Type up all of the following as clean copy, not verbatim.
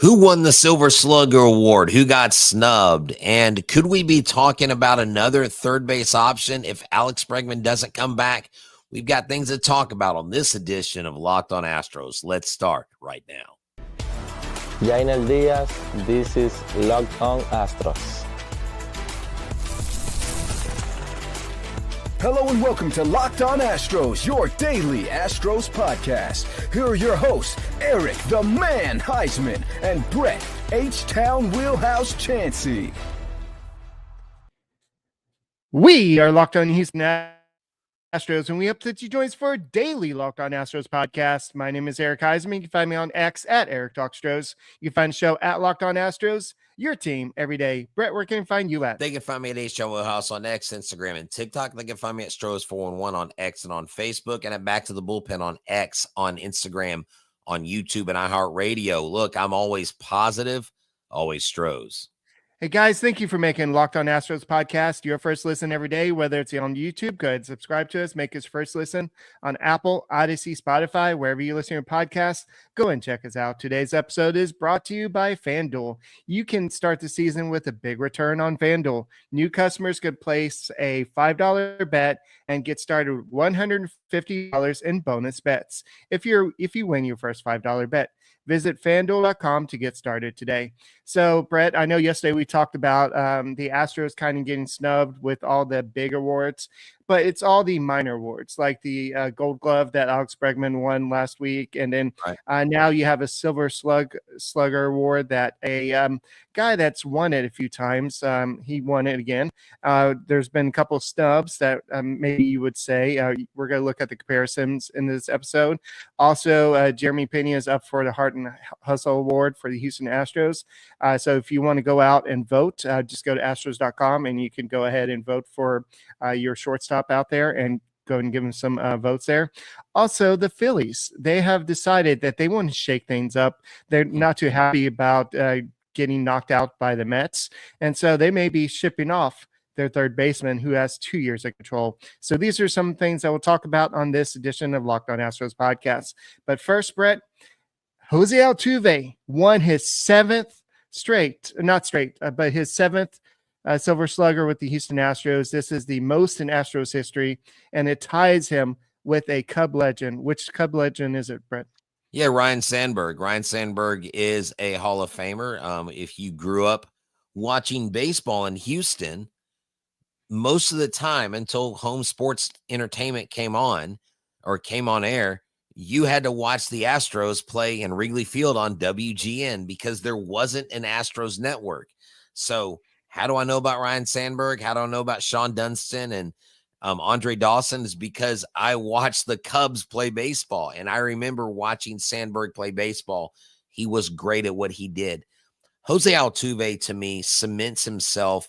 Who won the Silver Slugger Award? Who got snubbed? And could we be talking about another third base option if Alex Bregman doesn't come back? We've got things to talk about on this edition of Locked On Astros. Let's start right now. Jainel Diaz, this is Locked On Astros. Hello and welcome to Locked On Astros, your daily Astros podcast. Here are your hosts, Eric the Man Huysman and Brett H-Town Wheelhouse Chancey. We are Locked On Houston Astros, and we hope that you join us for a daily Locked On Astros podcast. My name is Eric Huysman. You can find me on X at Eric Talkstros. You can find the show at Locked On Astros, your team every day. Brett, where can I find you at? They can find me at H-Town Wheelhouse on X, Instagram, and TikTok. They can find me at Stros411 on X and on Facebook, and at Back to the Bullpen on X, on Instagram, on YouTube, and iHeartRadio. Look, I'm always positive, always Stros. Hey guys, thank you for making Locked On Astros podcast your first listen every day, whether it's on YouTube. Go ahead and subscribe to us. Make us first listen on Apple, Odyssey, Spotify, wherever you listen to podcasts. Go and check us out. Today's episode is brought to you by FanDuel. You can start the season with a big return on FanDuel. New customers could place a $5 bet and get started with $150 in bonus bets if you win your first $5 bet. Visit FanDuel.com to get started today. So, Brett, I know yesterday we talked about the Astros kind of getting snubbed with all the big awards, but it's all the minor awards, like the Gold Glove that Alex Bregman won last week. And then now you have a Silver Slugger Award that a guy that's won it a few times, he won it again. There's been a couple of snubs that maybe you would say. We're going to look at the comparisons in this episode. Also, Jeremy Pena is up for the Heart and Hustle Award for the Houston Astros. So if you want to go out and vote, just go to astros.com and you can go ahead and vote for your shortstop out there and go and give them some votes there. Also, the Phillies, they have decided that they want to shake things up. They're not too happy about getting knocked out by the Mets. And so they may be shipping off their third baseman who has 2 years of control. So these are some things that we'll talk about on this edition of Locked On Astros podcast. But first, Brett, Jose Altuve won his seventh but his seventh Silver Slugger with the Houston Astros. This is the most in Astros history, and it ties him with a Cub legend. Which Cub legend is it, Brett? Yeah, Ryne Sandberg. Ryne Sandberg is a Hall of Famer. If you grew up watching baseball in Houston, most of the time until home sports entertainment came on air, you had to watch the Astros play in Wrigley Field on WGN because there wasn't an Astros network. So how do I know about Ryne Sandberg? How do I know about Sean Dunston and Andre Dawson? Is because I watched the Cubs play baseball, and I remember watching Sandberg play baseball. He was great at what he did. Jose Altuve, to me, cements himself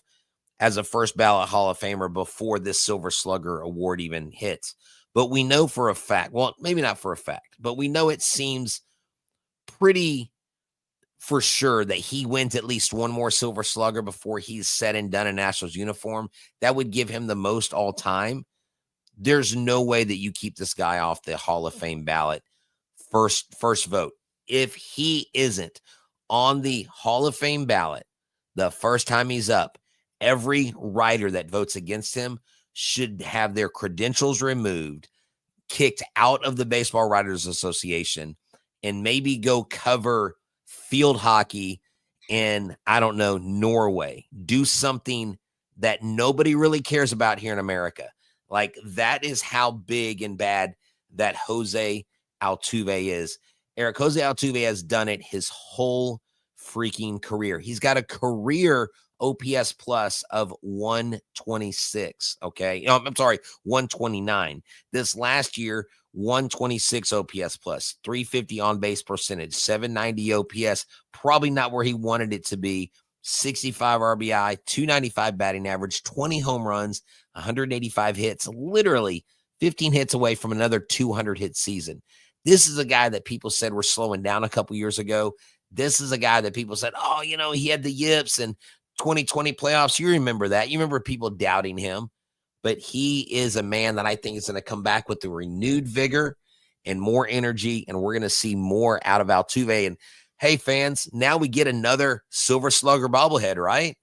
as a first ballot Hall of Famer before this Silver Slugger Award even hits. But we know for a fact, well, maybe not for a fact, but we know it seems pretty for sure that he wins at least one more Silver Slugger before he's said and done in Astros uniform. That would give him the most all time. There's no way that you keep this guy off the Hall of Fame ballot first vote. If he isn't on the Hall of Fame ballot the first time he's up, every writer that votes against him should have their credentials removed, kicked out of the Baseball Writers Association, and maybe go cover field hockey in, I don't know, Norway. Do something that nobody really cares about here in America. Like, that is how big and bad that Jose Altuve is. Eric, Jose Altuve has done it his whole freaking career. He's got a career OPS plus of 126. Okay. I'm sorry, 129. This last year, 126 OPS plus, 350 on base percentage, 790 OPS, probably not where he wanted it to be. 65 RBI, 295 batting average, 20 home runs, 185 hits, literally 15 hits away from another 200 hit season. This is a guy that people said were slowing down a couple years ago. This is a guy that people said, oh, he had the yips and 2020 playoffs. You remember that. You remember people doubting him. But he is a man that I think is going to come back with the renewed vigor and more energy, and we're going to see more out of Altuve. And hey, fans, now we get another Silver Slugger bobblehead, right?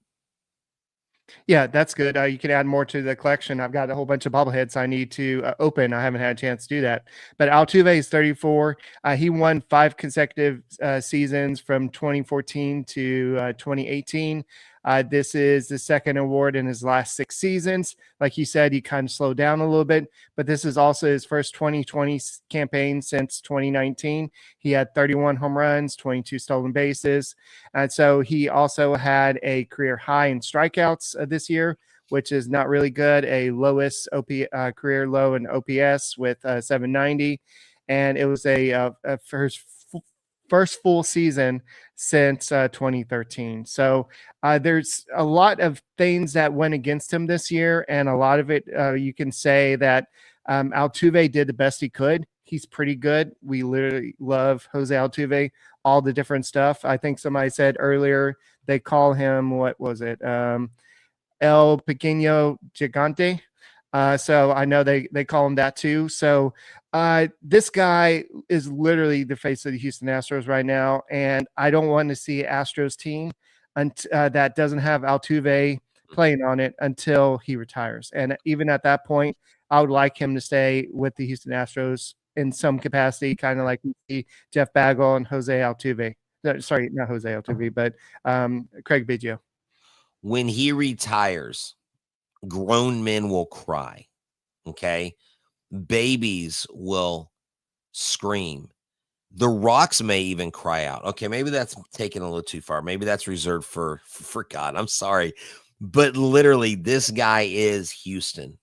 Yeah, that's good. You can add more to the collection. I've got a whole bunch of bobbleheads I need to open. I haven't had a chance to do that. But Altuve is 34. He won 5 consecutive seasons from 2014 to 2018. This is the second award in his last 6 seasons. Like you said, he kind of slowed down a little bit, but this is also his first 2020 campaign since 2019. He had 31 home runs, 22 stolen bases. And so he also had a career high in strikeouts this year, which is not really good. A lowest career low in OPS with 790. And it was a first full season since 2013. So there's a lot of things that went against him this year. And a lot of it, you can say that Altuve did the best he could. He's pretty good. We literally love Jose Altuve, all the different stuff. I think somebody said earlier they call him, what was it? El Pequeño Gigante. So I know they call him that too. So this guy is literally the face of the Houston Astros right now. And I don't want to see Astros team that doesn't have Altuve playing on it until he retires. And even at that point, I would like him to stay with the Houston Astros in some capacity, kind of like we see Jeff Bagwell and Jose Altuve. Sorry, not Jose Altuve, but Craig Biggio. When he retires, grown men will cry. Okay. Babies will scream. The Rocks may even cry out. Okay. Maybe that's taken a little too far. Maybe that's reserved for God. I'm sorry. But literally, this guy is Houston,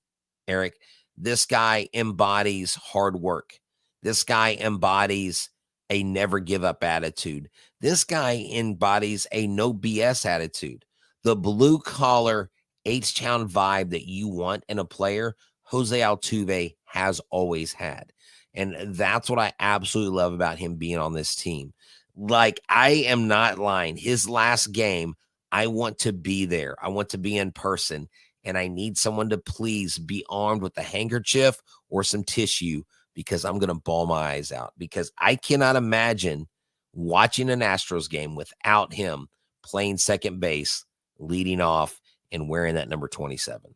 Eric. This guy embodies hard work. This guy embodies a never give up attitude. This guy embodies a no BS attitude. The blue collar H-Town vibe that you want in a player, Jose Altuve has always had. And that's what I absolutely love about him being on this team. Like, I am not lying. His last game, I want to be there. I want to be in person. And I need someone to please be armed with a handkerchief or some tissue because I'm going to bawl my eyes out. Because I cannot imagine watching an Astros game without him playing second base, leading off, and wearing that number 27.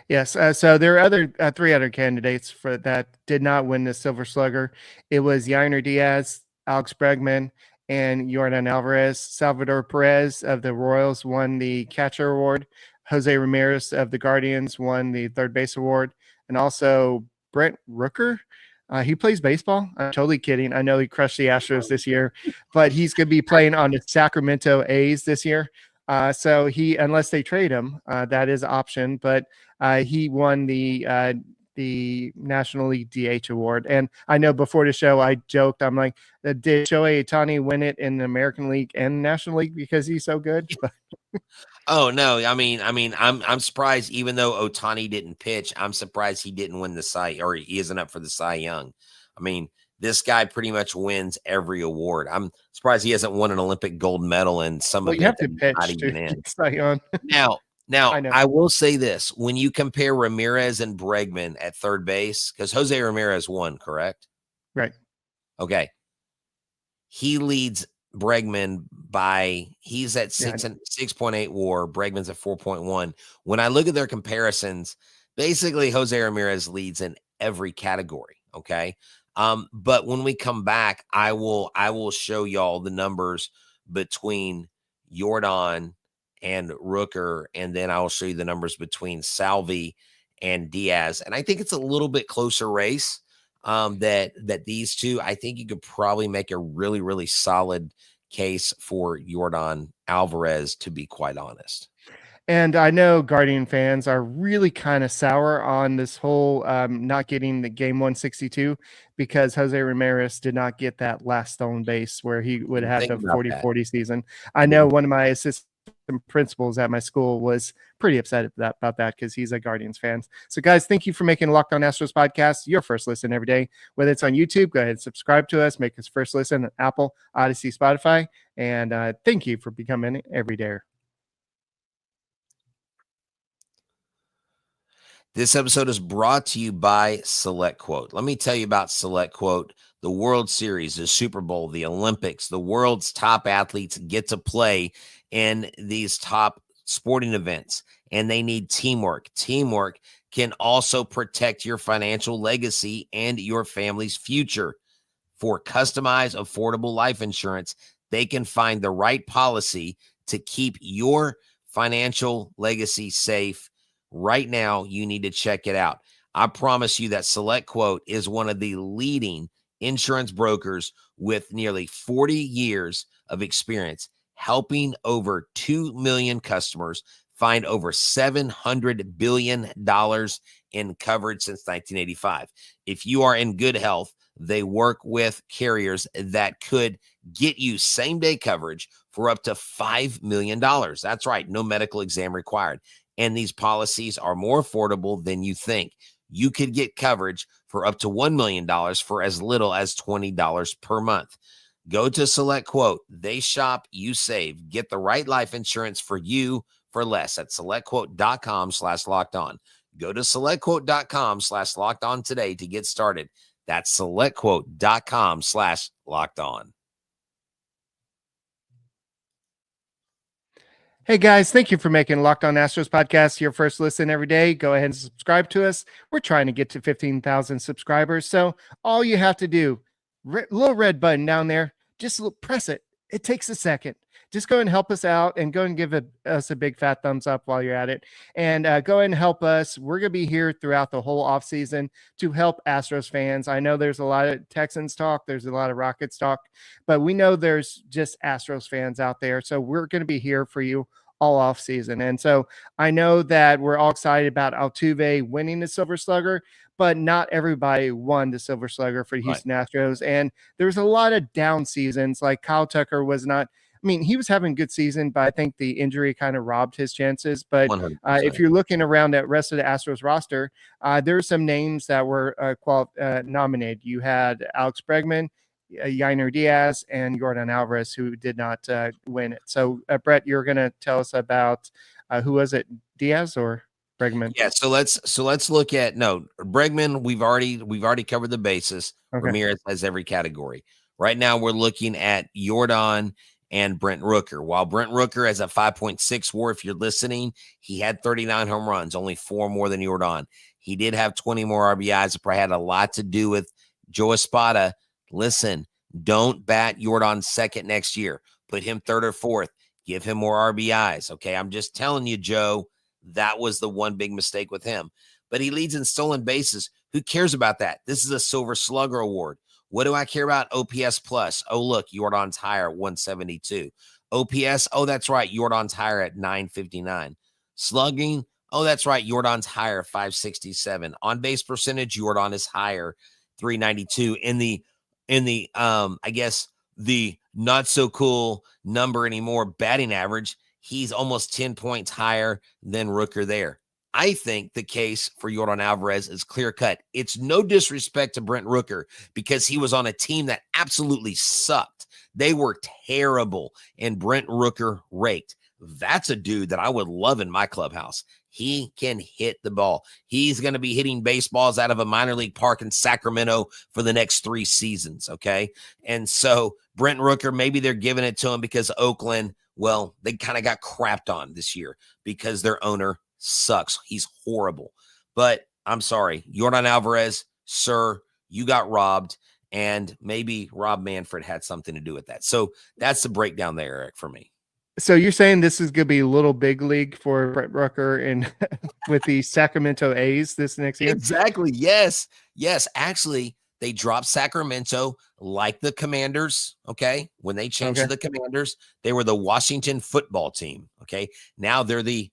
Yes. So there are 3 other candidates for that did not win the Silver Slugger. It was Yainer Diaz, Alex Bregman, and Yordan Alvarez. Salvador Perez of the Royals won the catcher award. Jose Ramirez of the Guardians won the third base award. And also Brent Rooker. He plays baseball. I'm totally kidding. I know he crushed the Astros this year, but he's going to be playing on the Sacramento A's this year. So he, unless they trade him, that is an option, but he won the National League DH award. And I know before the show, I joked, I'm like, did Shohei Ohtani win it in the American League and National League because he's so good? Oh no. I mean, I'm surprised, even though Ohtani didn't pitch, I'm surprised he didn't win the Cy, or he isn't up for the Cy Young. I mean, this guy pretty much wins every award. I'm surprised he hasn't won an Olympic gold medal in some you have to pitch to Cy Young. Now I will say this: when you compare Ramirez and Bregman at third base, because Jose Ramirez won, correct? Right. Okay. He leads Bregman by, he's at 6.8 WAR. Bregman's at 4.1. When I look at their comparisons, basically Jose Ramirez leads in every category. Okay. But when we come back, I will show y'all the numbers between Yordan and Rooker, and then I will show you the numbers between Salvi and Diaz. And I think it's a little bit closer race. That these two, I think you could probably make a really, really solid case for Yordan Alvarez, to be quite honest. And I know Guardian fans are really kind of sour on this whole not getting the game 162 because Jose Ramirez did not get that last stolen base where he would have the 40-40 season. I know one of my assistant principals at my school was pretty upset about that because he's a Guardians fan. So guys, thank you for making Locked On Astros podcast your first listen every day. Whether it's on YouTube, go ahead and subscribe to us. Make us first listen on Apple, Odyssey, Spotify. And thank you for becoming everydayer. This episode is brought to you by Select Quote. Let me tell you about Select Quote. The World Series, the Super Bowl, the Olympics, the world's top athletes get to play in these top sporting events, and they need teamwork. Teamwork can also protect your financial legacy and your family's future. For customized, affordable life insurance, they can find the right policy to keep your financial legacy safe. Right now, you need to check it out. I promise you that Select Quote is one of the leading insurance brokers with nearly 40 years of experience, helping over 2 million customers find over $700 billion in coverage since 1985. If you are in good health, they work with carriers that could get you same-day coverage for up to $5 million. That's right, no medical exam required. And these policies are more affordable than you think. You could get coverage for up to $1 million for as little as $20 per month. Go to Select Quote. They shop, you save. Get the right life insurance for you for less at selectquote.com/lockedon. Go to selectquote.com/lockedon today to get started. That's selectquote.com/lockedon. Hey guys, thank you for making Locked On Astros podcast your first listen every day. Go ahead and subscribe to us. We're trying to get to 15,000 subscribers. So all you have to do, little red button down there, just press it. It takes a second. Just go and help us out and go and give us a big fat thumbs up while you're at it. And go ahead and help us. We're going to be here throughout the whole offseason to help Astros fans. I know there's a lot of Texans talk. There's a lot of Rockets talk. But we know there's just Astros fans out there. So we're going to be here for you all off season. And so I know that we're all excited about Altuve winning the Silver Slugger, but not everybody won the Silver Slugger for the Houston Astros. And there's a lot of down seasons. Like Kyle Tucker was not, I mean, he was having a good season, but I think the injury kind of robbed his chances. But if you're looking around at rest of the Astros roster, there are some names that were nominated. You had Alex Bregman, Yainer Diaz, and Yordan Alvarez, who did not win it. So, Brett, you're going to tell us about who was it, Diaz or Bregman? Yeah, so let's look at Bregman. We've already covered the basis. Okay. Ramirez has every category. Right now, we're looking at Yordan and Brent Rooker. While Brent Rooker has a 5.6 WAR, if you're listening, he had 39 home runs, only 4 more than Yordan. He did have 20 more RBIs. It probably had a lot to do with Joe Espada. Listen, don't bat Yordan second next year. Put him third or fourth. Give him more RBIs. Okay, I'm just telling you, Joe, that was the one big mistake with him. But he leads in stolen bases. Who cares about that? This is a Silver Slugger award. What do I care about? OPS plus. Oh, look, Yordan's higher at 172. OPS, oh, that's right, Yordan's higher at 959. Slugging, oh, that's right, Yordan's higher, 567. On base percentage, Yordan is higher, 392. In the I guess the not so cool number anymore, batting average, he's almost 10 points higher than Rooker there. I think the case for Yordan Alvarez is clear cut. It's no disrespect to Brent Rooker because he was on a team that absolutely sucked. They were terrible, and Brent Rooker raked. That's a dude that I would love in my clubhouse. He can hit the ball. He's going to be hitting baseballs out of a minor league park in Sacramento for the next 3 seasons, okay? And so Brent Rooker, maybe they're giving it to him because Oakland, well, they kind of got crapped on this year because their owner sucks. He's horrible. But I'm sorry, Yordan Alvarez, sir, you got robbed, and maybe Rob Manfred had something to do with that. So that's the breakdown there, Eric, for me. So you're saying this is going to be a little big league for Brett Rooker and with the Sacramento A's this next year? Exactly. Yes. Actually, they dropped Sacramento like the Commanders. Okay. When they changed to the Commanders, they were the Washington football team. Okay. Now they're the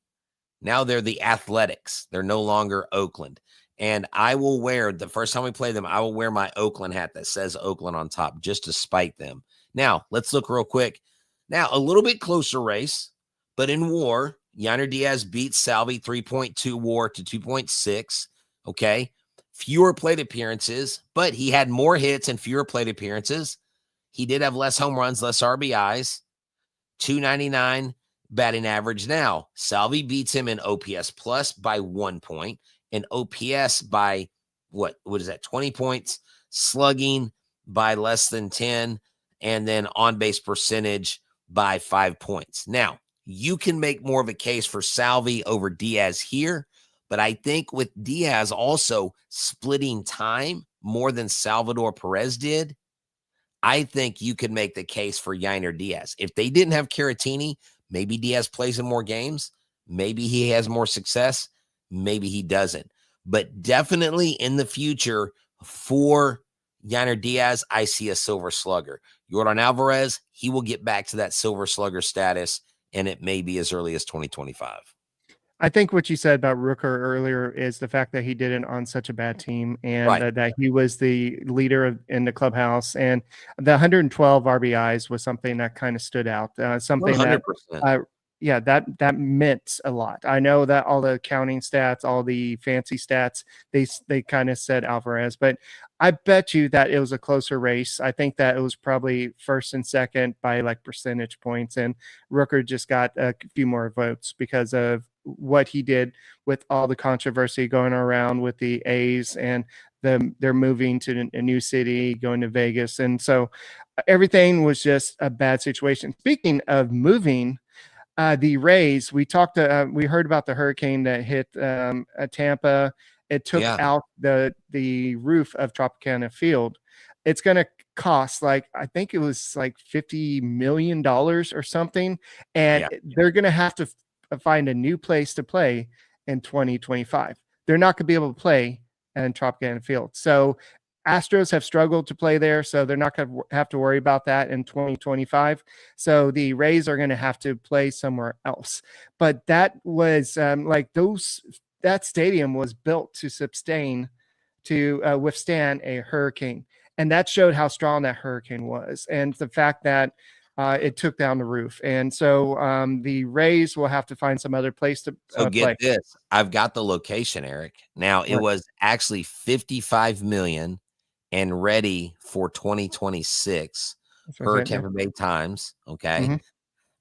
Athletics. They're no longer Oakland. And I will wear, the first time we play them, I will wear my Oakland hat that says Oakland on top just to spite them. Now, let's look real quick. Now, a little bit closer race, but in WAR, Yainer Diaz beat Salvi 3.2 WAR to 2.6. Okay. Fewer plate appearances, but he had more hits and fewer plate appearances. He did have less home runs, less RBIs, 299 batting average. Now, Salvi beats him in OPS plus by 1 point, and OPS by what is that, 20 points, slugging by less than 10, and then on-base percentage by 5 points. Now, you can make more of a case for Salvi over Diaz here, but I think with Diaz also splitting time more than Salvador Perez did, I think you could make the case for Yainer Diaz. If they didn't have Caratini, maybe Diaz plays in more games. Maybe he has more success. Maybe he doesn't. But definitely in the future for Yainer Diaz, I see a Silver Slugger. Yordan Alvarez, he will get back to that Silver Slugger status, and it may be as early as 2025. I think what you said about Rooker earlier is the fact that he did it on such a bad team, and Right. that he was the leader in the clubhouse, and the 112 RBIs was something that kind of stood out. Something 100%. that meant a lot. I know that all the counting stats, all the fancy stats, they kind of said Alvarez, but I bet you that it was a closer race. I think that it was probably first and second by like percentage points, and Rooker just got a few more votes because of what he did with all the controversy going around with the A's, and they're moving to a new city, going to Vegas, and so everything was just a bad situation. Speaking of moving, the Rays, we heard about the hurricane that hit Tampa. It took out the roof of Tropicana Field. It's going to cost I think it was like $50 million or something, and they're going to have to find a new place to play in 2025. They're not going to be able to play in Tropicana Field. So Astros have struggled to play there, so they're not going to have to worry about that in 2025. So the Rays are going to have to play somewhere else. But that was that stadium was built to withstand a hurricane, and that showed how strong that hurricane was, and the fact that it took down the roof. And so the Rays will have to find some other place to get play. this. I've got the location, Eric. Now, it was actually $55 million and ready for 2026 per Tampa Bay Times. Okay.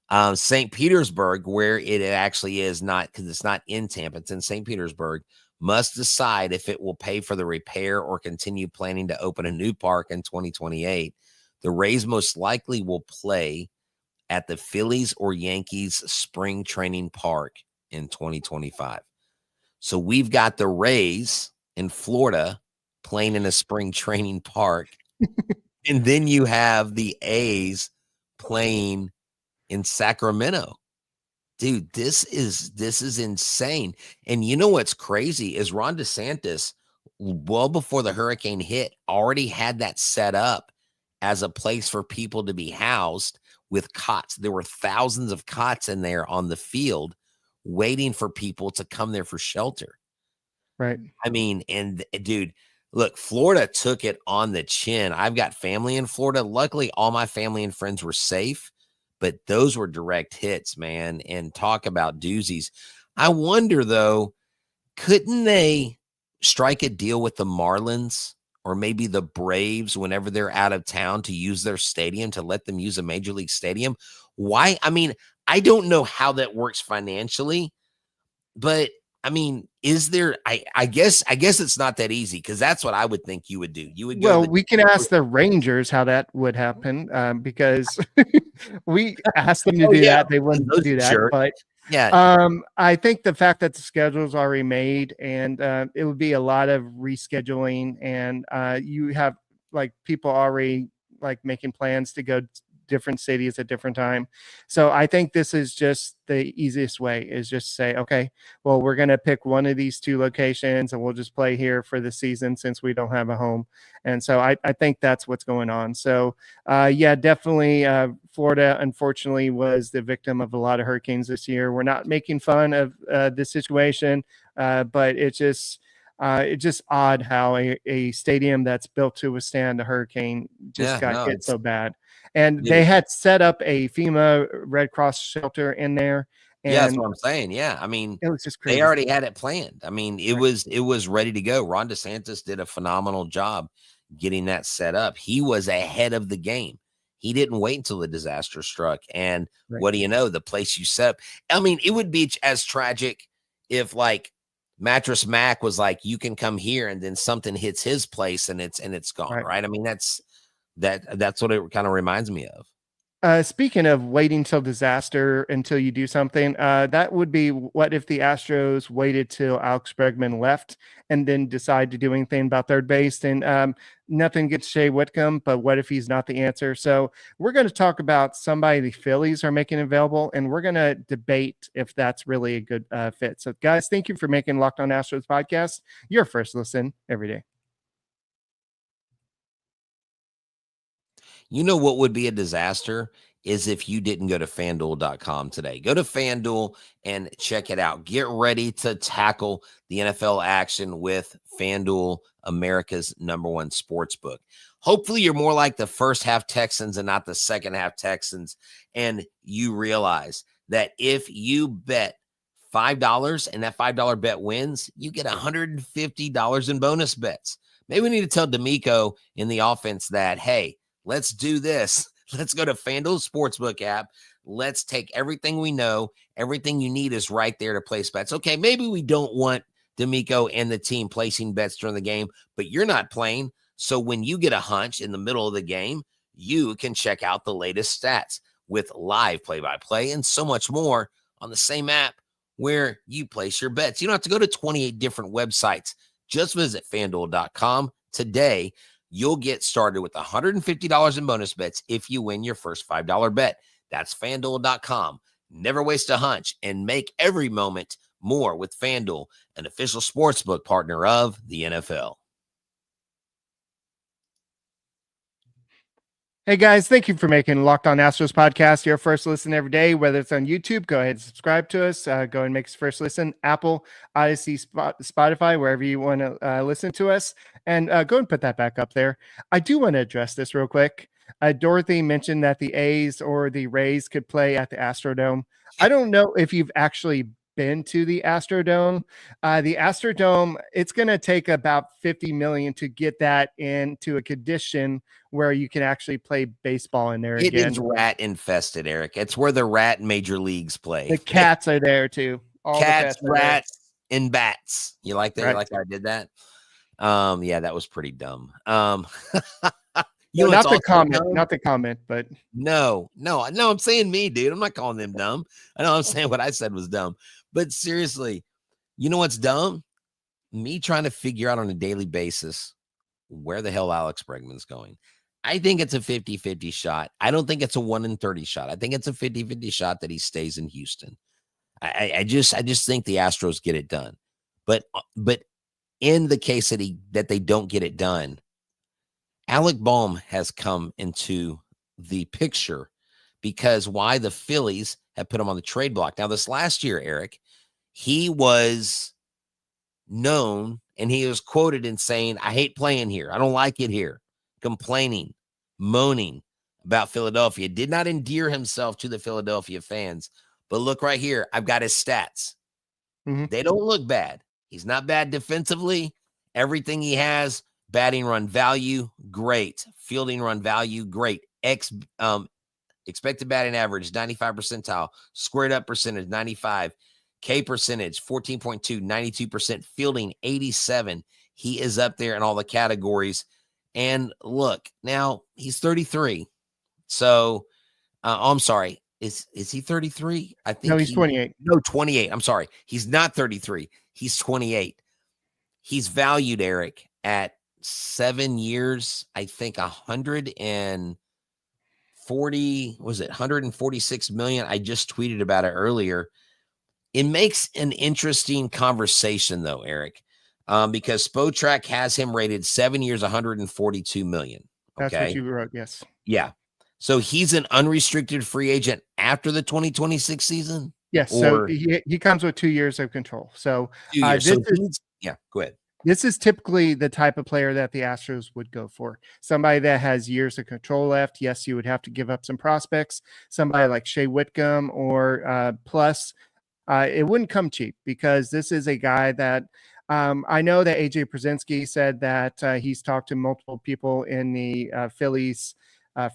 Mm-hmm. St. Petersburg, where it actually is not, because it's not in Tampa, it's in St. Petersburg, must decide if it will pay for the repair or continue planning to open a new park in 2028. The Rays most likely will play at the Phillies or Yankees spring training park in 2025. So we've got the Rays in Florida playing in a spring training park. And then you have the A's playing in Sacramento. Dude, this is insane. And you know what's crazy is Ron DeSantis, well before the hurricane hit, already had that set up as a place for people to be housed with cots. There were thousands of cots in there on the field waiting for people to come there for shelter. Right. I mean, and dude, look, Florida took it on the chin. I've got family in Florida. Luckily, all my family and friends were safe, but those were direct hits, man. And talk about doozies. I wonder, though, couldn't they strike a deal with the Marlins or maybe the Braves whenever they're out of town to use their stadium, to let them use a major league stadium? Why? I mean, I don't know how that works financially, but I mean, is there, I guess it's not that easy, because that's what I would think you would do. You would go. Well, we can ask the Rangers how that would happen, because we asked them to do that. They wouldn't do that. Sure. But I think the fact that the schedule's already made, and it would be a lot of rescheduling, and you have people already making plans to go different cities at different time. So I think this is just the easiest way, is just say, okay, well, we're going to pick one of these two locations and we'll just play here for the season since we don't have a home. And so I think that's what's going on. So definitely Florida, unfortunately, was the victim of a lot of hurricanes this year. We're not making fun of the situation, but it's just odd how a stadium that's built to withstand a hurricane just got hit so bad. And they had set up a FEMA Red Cross shelter in there. And that's what I'm saying. Yeah. I mean, it was just crazy. They already had it planned. I mean, it was ready to go. Ron DeSantis did a phenomenal job getting that set up. He was ahead of the game. He didn't wait until the disaster struck. And what do you know? The place you set up. I mean, it would be as tragic if Mattress Mac was like, you can come here, and then something hits his place and it's gone. Right. I mean, that's what it kind of reminds me of. Speaking of waiting till disaster until you do something, that would be what if the Astros waited till Alex Bregman left and then decide to do anything about third base? And nothing gets Shea Whitcomb, but what if he's not the answer? So we're going to talk about somebody the Phillies are making available, and we're going to debate if that's really a good fit. So, guys, thank you for making Locked On Astros podcast your first listen every day. You know what would be a disaster is if you didn't go to FanDuel.com today. Go to FanDuel and check it out. Get ready to tackle the NFL action with FanDuel, America's #1 sportsbook. Hopefully you're more like the first half Texans and not the second half Texans, and you realize that if you bet $5 and that $5 bet wins, you get $150 in bonus bets. Maybe we need to tell D'Amico in the offense that, hey, let's do this. Let's go to FanDuel Sportsbook app. Let's take everything we know. Everything you need is right there to place bets. Okay, maybe we don't want D'Amico and the team placing bets during the game, but you're not playing. So when you get a hunch in the middle of the game, you can check out the latest stats with live play-by-play and so much more on the same app where you place your bets. You don't have to go to 28 different websites. Just visit FanDuel.com today. You'll get started with $150 in bonus bets if you win your first $5 bet. That's FanDuel.com. Never waste a hunch and make every moment more with FanDuel, an official sportsbook partner of the NFL. Hey guys, thank you for making Locked On Astros podcast your first listen every day. Whether it's on YouTube, go ahead and subscribe to us. Go and make us first listen. Apple, Odyssey, Spotify, wherever you want to listen to us. And go and put that back up there. I do want to address this real quick. Dorothy mentioned that the A's or the Rays could play at the Astrodome. I don't know if you've actually been to the Astrodome. The Astrodome, it's going to take about $50 million to get that into a condition where you can actually play baseball in there again. It is rat infested, Eric. It's where the rat major leagues play. The cats are there too. All cats, rats, and bats. You like that? Right. You like how I did that? Yeah, that was pretty dumb. You know, not the comment, but no, I'm saying me, dude. I'm not calling them dumb. I know I'm saying what I said was dumb. But seriously, you know what's dumb? Me trying to figure out on a daily basis where the hell Alex Bregman's going. I think it's a 50-50 shot. I don't think it's a 1 in 30 shot. I think it's a 50-50 shot that he stays in Houston. I just think the Astros get it done. But in the case that they don't get it done, Alec Bohm has come into the picture because why the Phillies have put him on the trade block. Now, this last year, Eric, he was known and he was quoted in saying, I hate playing here. I don't like it here. Complaining, moaning about Philadelphia. Did not endear himself to the Philadelphia fans. But look right here. I've got his stats. Mm-hmm. They don't look bad. He's not bad defensively. Everything he has, batting run value, great. Fielding run value, great. Expected batting average, 95 percentile. Squared up percentage, 95. K percentage, 14.2, 92%. Fielding, 87. He is up there in all the categories. And look, now he's 33. So, I'm sorry. Is he 33? I think no, he's 28. No, 28. I'm sorry. He's not 33. He's 28. He's valued, Eric, at 7 years, I think 146 million. I just tweeted about it earlier. It makes an interesting conversation though, Eric, because Spotrac has him rated 7 years, 142 million. Okay? That's what you wrote. Yes. Yeah. So he's an unrestricted free agent after the 2026 season. Yes. So he comes with 2 years of control. So, go ahead. This is typically the type of player that the Astros would go for. Somebody that has years of control left. Yes, you would have to give up some prospects. Somebody like Shea Whitcomb or plus, it wouldn't come cheap because this is a guy that I know that AJ Przinsky said that he's talked to multiple people in the Phillies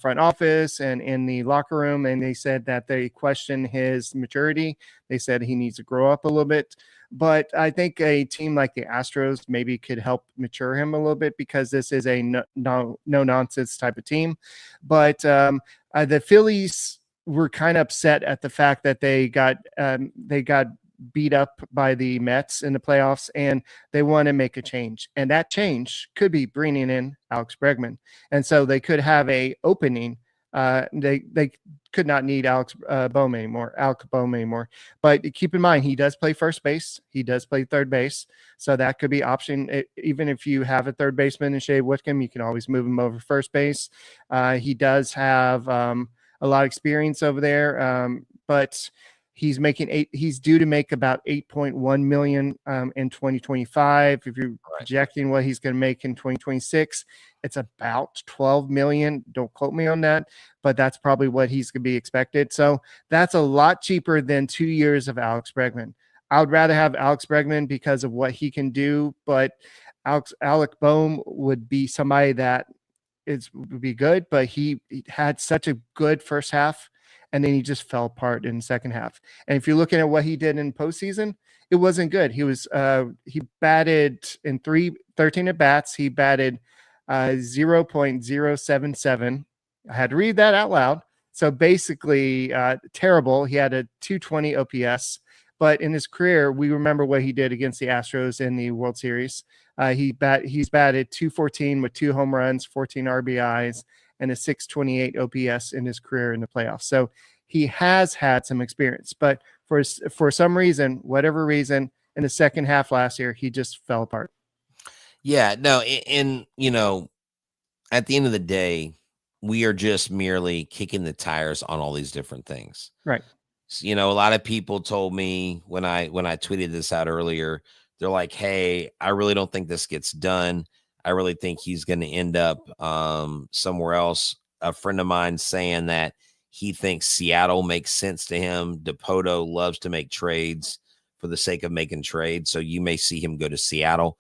front office and in the locker room, and they said that they question his maturity. They said he needs to grow up a little bit. But I think a team like the Astros maybe could help mature him a little bit, because this is a no nonsense type of team. But the Phillies were kind of upset at the fact that they got beat up by the Mets in the playoffs, and they want to make a change. And that change could be bringing in Alex Bregman. And so they could have a opening. They could not need Alec Bohm anymore. But keep in mind, he does play first base. He does play third base. So that could be option. Even if you have a third baseman in Shea Whitcomb, you can always move him over first base. He does have a lot of experience over there. But he's due to make about 8.1 million in 2025. If you're projecting what he's going to make in 2026, it's about 12 million. Don't quote me on that, but that's probably what he's going to be expected. So that's a lot cheaper than 2 years of Alex Bregman. I would rather have Alex Bregman because of what he can do, but Alec Bohm would be somebody that would be good, but he had such a good first half, and then he just fell apart in the second half. And if you're looking at what he did in postseason, it wasn't good. He batted in 13 at bats. He batted 0.077. I had to read that out loud. So basically terrible. He had a 220 OPS, but in his career, we remember what he did against the Astros in the World Series. He's batted 214 with 2 home runs, 14 RBIs, and a 628 OPS in his career in the playoffs. So he has had some experience, but for some reason, whatever reason, in the second half last year, he just fell apart. Yeah, no, and at the end of the day, we are just merely kicking the tires on all these different things. Right. So, a lot of people told me when I tweeted this out earlier, they're like, "Hey, I really don't think this gets done. I really think he's going to end up somewhere else." A friend of mine saying that he thinks Seattle makes sense to him. DePoto loves to make trades for the sake of making trades, so you may see him go to Seattle.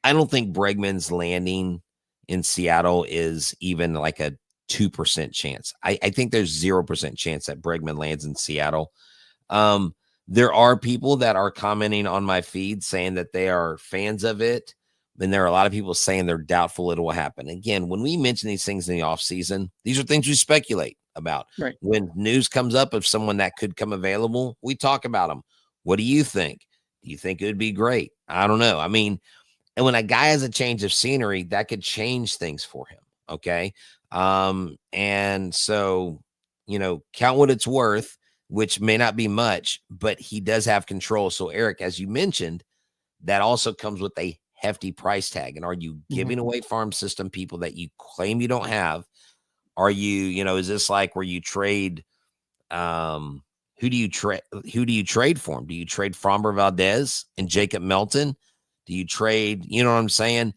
I don't think Bregman's landing in Seattle is even like a 2% chance. I think there's 0% chance that Bregman lands in Seattle. There are people that are commenting on my feed saying that they are fans of it. And there are a lot of people saying they're doubtful it will happen. Again, when we mention these things in the offseason, these are things we speculate about. Right. When news comes up of someone that could come available, we talk about them. What do you think? Do you think it would be great? I don't know. I mean, and when a guy has a change of scenery, that could change things for him. Okay. And so, count what it's worth, which may not be much, but he does have control. So, Eric, as you mentioned, that also comes with a hefty price tag. And are you giving away farm system people that you claim you don't have? Are you, is this like where you trade? Who do you trade for him? Do you trade Framber Valdez and Jacob Melton? Do you trade? You know what I'm saying?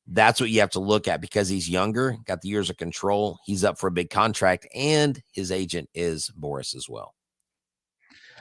That's what you have to look at, because he's younger, got the years of control. He's up for a big contract, and his agent is Boris as well.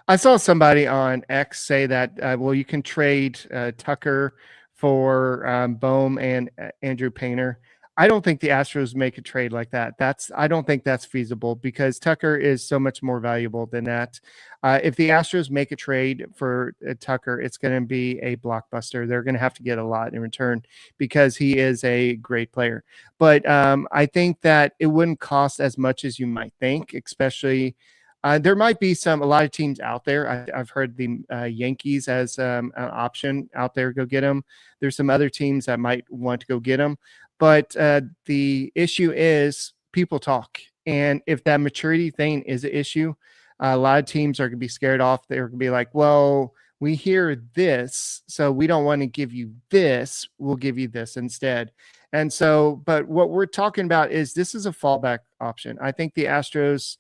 I saw somebody on X say that, you can trade Tucker for Bohm and Andrew Painter. I don't think the Astros make a trade like that. I don't think that's feasible, because Tucker is so much more valuable than that. If the Astros make a trade for Tucker, it's going to be a blockbuster. They're going to have to get a lot in return, because he is a great player. But I think that it wouldn't cost as much as you might think, especially there might be a lot of teams out there. I've heard the Yankees as an option out there. Go get him. There's some other teams that might want to go get him. But the issue is people talk. And if that maturity thing is an issue, a lot of teams are going to be scared off. They're going to be like, well, we hear this, so we don't want to give you this. We'll give you this instead. And so, but what we're talking about is this is a fallback option. I think the Astros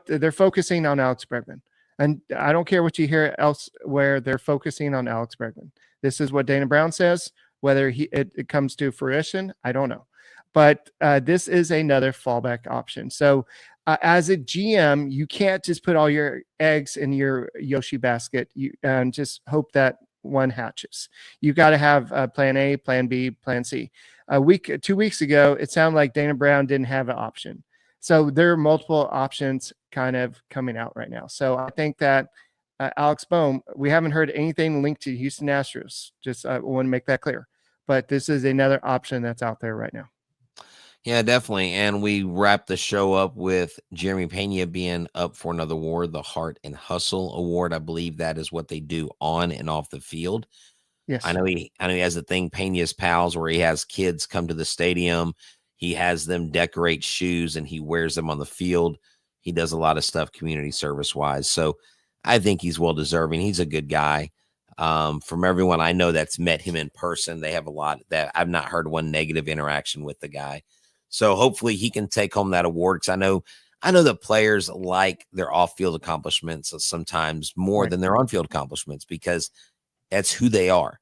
they're focusing on Alex Bregman. And I don't care what you hear elsewhere, they're focusing on Alex Bregman. This is what Dana Brown says. Whether it comes to fruition, I don't know. But this is another fallback option. So as a GM, you can't just put all your eggs in your Yoshi basket and just hope that one hatches. You got to have plan A, plan B, plan C. 2 weeks ago, it sounded like Dana Brown didn't have an option. So there are multiple options kind of coming out right now. So I think that Alex Bohm, we haven't heard anything linked to Houston Astros. Just I want to make that clear. But this is another option that's out there right now. Yeah, definitely. And we wrap the show up with Jeremy Pena being up for another award, the Heart and Hustle Award. I believe that is what they do on and off the field. Yes. I know he has a thing, Pena's Pals, where he has kids come to the stadium. He has them decorate shoes and he wears them on the field. He does a lot of stuff community service wise. So I think he's well deserving. He's a good guy. From everyone I know that's met him in person, they have a lot that I've not heard one negative interaction with the guy. So hopefully he can take home that award. Cause I know the players like their off-field accomplishments sometimes more than their on-field accomplishments because that's who they are.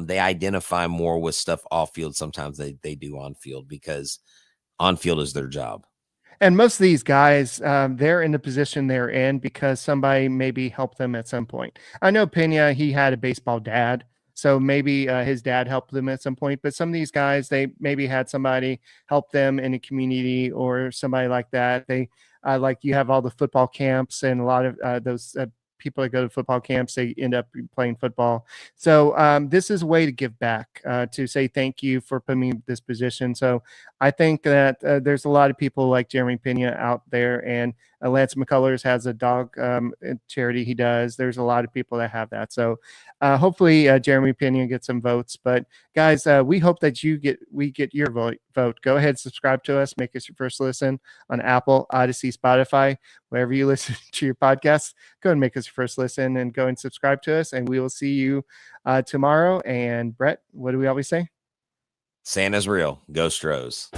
They identify more with stuff off-field sometimes they do on-field because on-field is their job. And most of these guys, they're in the position they're in because somebody maybe helped them at some point. I know Pena, he had a baseball dad. So maybe his dad helped them at some point, but some of these guys, they maybe had somebody help them in a community or somebody like that. They like you have all the football camps and a lot of those people that go to football camps, they end up playing football. So this is a way to give back, to say thank you for putting me in this position. So I think that there's a lot of people like Jeremy Pena out there, and Lance McCullers has a dog charity he does. There's a lot of people that have that. So hopefully Jeremy Pena gets some votes. But guys, we hope that we get your vote. Go ahead, subscribe to us, make us your first listen on Apple, Odyssey, Spotify, wherever you listen to your podcasts. Go and make us your first listen and go and subscribe to us. And we will see you tomorrow. And Brett, what do we always say? Santa's real. Go Stros.